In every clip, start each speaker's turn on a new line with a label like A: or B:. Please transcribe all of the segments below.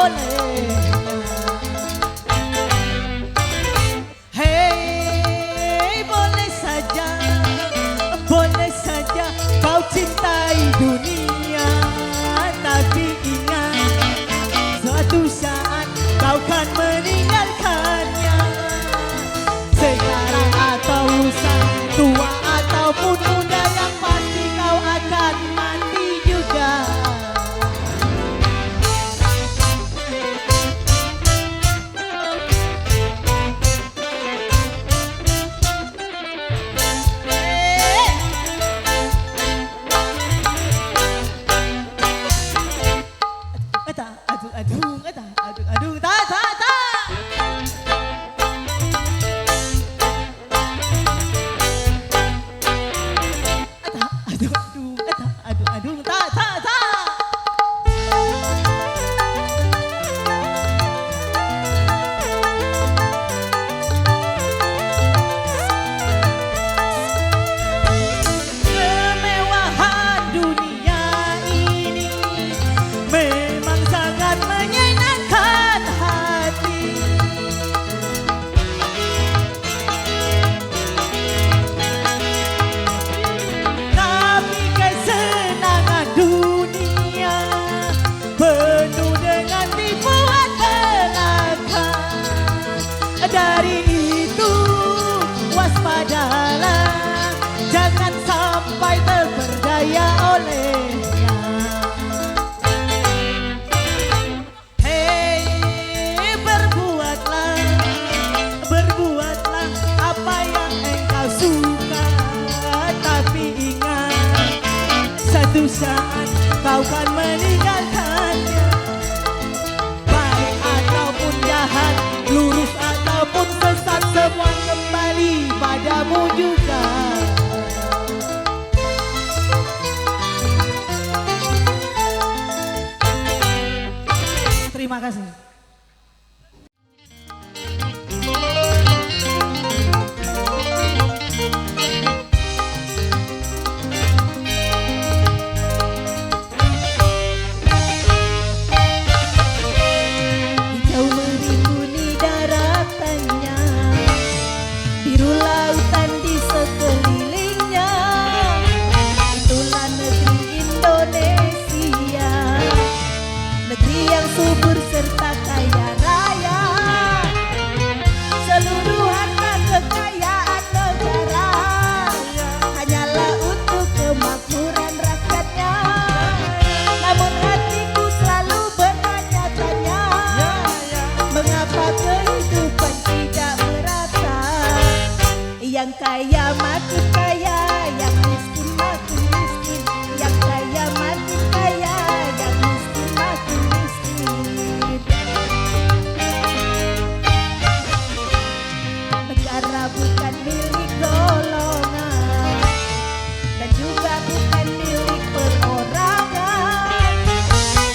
A: olehnya. Hei, boleh saja kau cintai dunia, tapi ingat suatu saat kau kan meninggalkannya. Sekarang atau usai, tua ataupun muda, yang pasti kau akan mati juga. Aduh, ta. Aduh, ta. Kemewahan dunia ini memang sangat menyenangkan hati. Tapi kesenangan dunia penuh dengan tipuan belaka. Dari itu waspadalah, jangan sampai terperdaya olehnya. Hei, berbuatlah apa yang engkau suka, tapi ingat satu saat kau kan meninggalkannya. Baik ataupun jahat, lurus ataupun sesat, semua kembali padamu juga. Terima kasih. Hijau merimbuni daratannya, biru lautan di sekelilingnya. Itulah negeri Indonesia, negeri yang subur serta kaya raya. Seluruh harta kekayaan negara hanyalah untuk kemakmuran rakyatnya. Namun hatiku selalu bertanya-tanya, mengapa kehidupan tidak merata? Yang kaya makin kaya, yang miskin makin miskin. Yang kaya makin kaya, yang miskin makin miskin. Negara bukan milik golongan, dan juga bukan milik perorangan.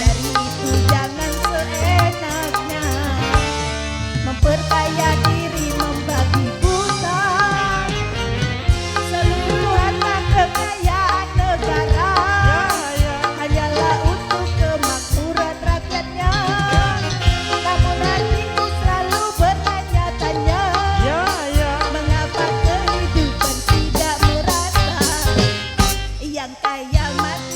A: Dari itu jangan seenaknya memperkaya diri, membagi buta. Seluruh harta kekayaan negara hanyalah untuk kemakmuran rakyatnya. Namun hatiku selalu bertanya-tanya, mengapa kehidupan tidak merata? Yang kaya mati